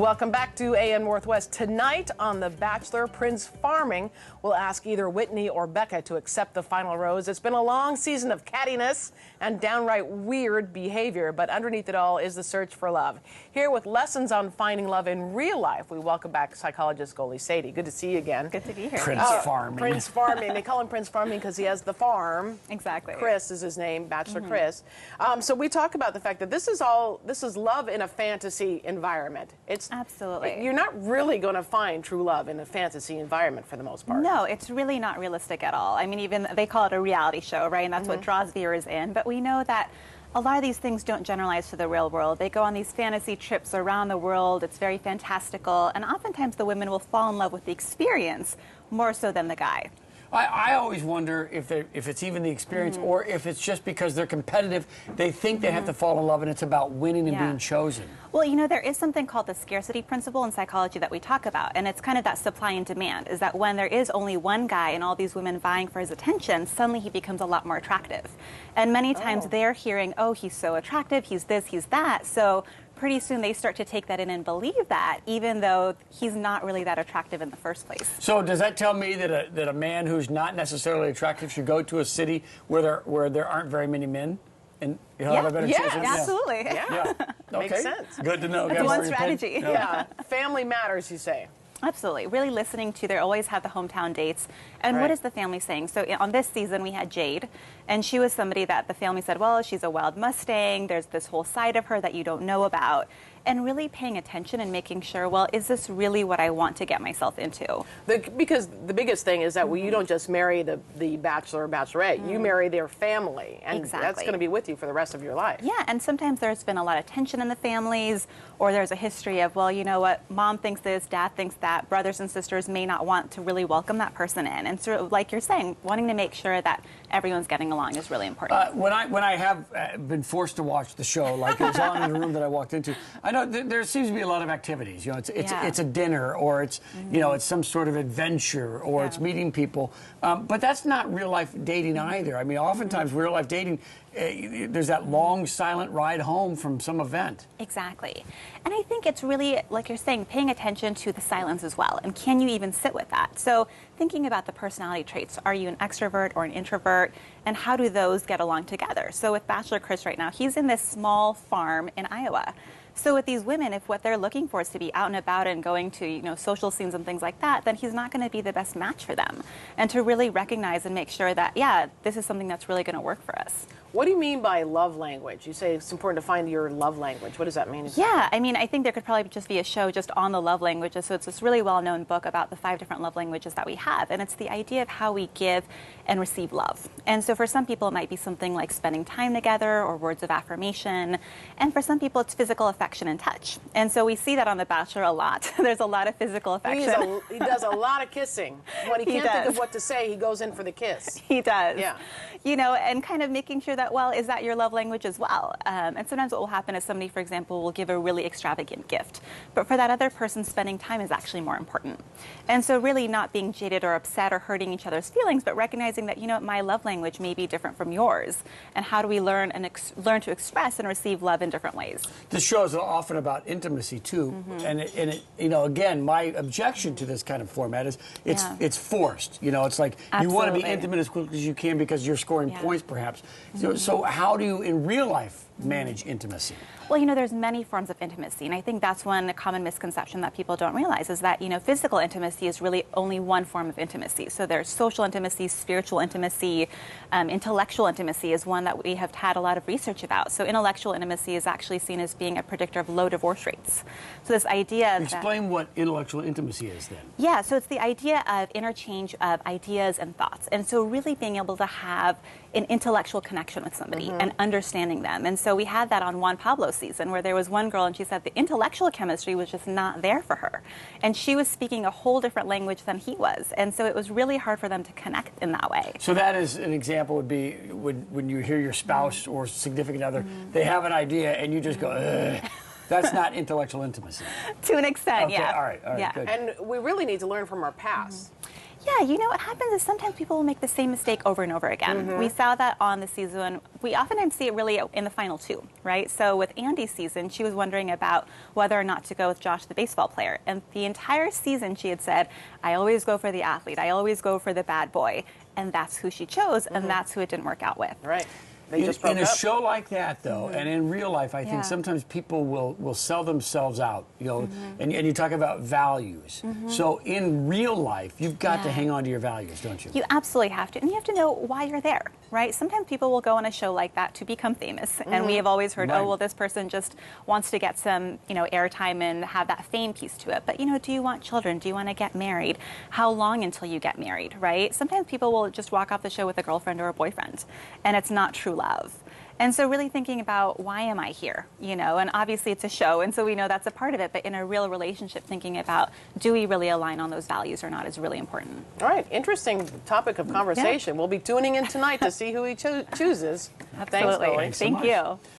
Welcome back to AM Northwest. Tonight on The Bachelor, Prince Farming will ask either Whitney or Becca to accept the final rose. It's been a long season of cattiness and downright weird behavior, but underneath it all is the search for love. Here with lessons on finding love in real life, we welcome back psychologist Goldie Sadie. Good to see you again. Good to be here. Prince Farming. Prince Farming. They call him Prince Farming because he has the farm. Exactly. Chris is his name, Bachelor Chris. So we talk about the fact that this is love in a fantasy environment. It's absolutely. You're not really going to find true love in a fantasy environment for the most part. No, it's really not realistic at all. I mean, even they call it a reality show, right? And that's what draws viewers in. But we know that a lot of these things don't generalize to the real world. They go on these fantasy trips around the world. It's very fantastical. And oftentimes the women will fall in love with the experience more so than the guy. I always wonder if it's even the experience or if it's just because they're competitive, they think they have to fall in love and it's about winning and being chosen. Well, you know, there is something called the scarcity principle in psychology that we talk about, and it's kind of that supply and demand, is that when there is only one guy and all these women vying for his attention, suddenly he becomes a lot more attractive. And many times they're hearing, oh, he's so attractive, he's this, he's that, so pretty soon they start to take that in and believe that, even though he's not really that attractive in the first place. So does that tell me that a man who's not necessarily attractive should go to a city where there aren't very many men, and he'll have a better chance? Absolutely. Yeah. Okay. Makes sense. Good to know. That's one strategy. Yeah. Family matters, you say. Absolutely. Really listening to, they always have the hometown dates. And what is the family saying? So on this season, we had Jade, and she was somebody that the family said, well, she's a wild Mustang. There's this whole side of her that you don't know about. And really paying attention and making sure, well, is this really what I want to get myself into? Because the biggest thing is that you don't just marry the bachelor or bachelorette. You marry their family. And that's going to be with you for the rest of your life. Yeah, and sometimes there's been a lot of tension in the families, or there's a history of, well, you know what, mom thinks this, dad thinks that, brothers and sisters may not want to really welcome that person in. And so, like you're saying, wanting to make sure that everyone's getting along is really important. When I have been forced to watch the show, like it was on in the room that I walked into, I know there seems to be a lot of activities. You know, it's a dinner, or it's it's some sort of adventure, or it's meeting people. But that's not real life dating either. I mean, oftentimes real life dating, there's that long silent ride home from some event. Exactly. And I think it's really, like you're saying, paying attention to the silence as well. And can you even sit with that? So thinking about the personality traits. Are you an extrovert or an introvert? And how do those get along together? So with Bachelor Chris right now, he's in this small farm in Iowa. So with these women, if what they're looking for is to be out and about and going to, social scenes and things like that, then he's not going to be the best match for them. And to really recognize and make sure that, yeah, this is something that's really going to work for us. What do you mean by love language? You say it's important to find your love language. What does that mean? Yeah, I mean, I think there could probably just be a show just on the love languages. So it's this really well-known book about the 5 different love languages that we have. And it's the idea of how we give and receive love. And so for some people, it might be something like spending time together or words of affirmation. And for some people, it's physical affection and touch. And so we see that on The Bachelor a lot. There's a lot of physical affection. He does a lot of kissing. When he can't think of what to say, he goes in for the kiss. He does. Yeah. And kind of making sure that, well, is that your love language as well? And sometimes what will happen is somebody, for example, will give a really extravagant gift. But for that other person, spending time is actually more important. And so really not being jaded or upset or hurting each other's feelings, but recognizing that, my love language may be different from yours. And how do we learn learn to express and receive love in different ways? This show is often about intimacy, too. And again, my objection to this kind of format is it's forced. It's like you want to be intimate as quickly as you can because you're scoring points, perhaps. So how do you, in real life, manage intimacy? Well, there's many forms of intimacy, and I think that's one common misconception that people don't realize is that, physical intimacy is really only one form of intimacy. So there's social intimacy, spiritual intimacy, intellectual intimacy is one that we have had a lot of research about. So intellectual intimacy is actually seen as being a predictor of low divorce rates. So this idea of Explain what intellectual intimacy is then. Yeah, so it's the idea of interchange of ideas and thoughts. And so really being able to have an intellectual connection with somebody and understanding them. And so we had that on Juan Pablo's season where there was one girl and she said the intellectual chemistry was just not there for her. And she was speaking a whole different language than he was. And so it was really hard for them to connect in that way. So that is an example would be when you hear your spouse or significant other, they have an idea and you just go, ugh. That's not intellectual intimacy. To an extent, okay, yeah. All right, yeah. good. And we really need to learn from our past. Yeah, you know what happens is sometimes people will make the same mistake over and over again. We saw that on the season. We often didn't see it really in the final two, right? So with Andy's season, she was wondering about whether or not to go with Josh, the baseball player. And the entire season she had said, I always go for the athlete. I always go for the bad boy. And that's who she chose, and that's who it didn't work out with. Right. In a show like that, though, and in real life, I think sometimes people will sell themselves out, you know, and you talk about values. So in real life, you've got to hang on to your values, don't you? You absolutely have to, and you have to know why you're there, right? Sometimes people will go on a show like that to become famous, and we have always heard, oh, well, this person just wants to get some, you know, airtime and have that fame piece to it. But, you know, do you want children? Do you want to get married? How long until you get married, right? Sometimes people will just walk off the show with a girlfriend or a boyfriend, and it's not true love. And so really thinking about, why am I here? You know, and obviously it's a show, and so we know that's a part of it, but in a real relationship, thinking about, do we really align on those values or not is really important. All right, interesting topic of conversation. We'll be tuning in tonight to see who he chooses. Absolutely. Thanks, Thank you.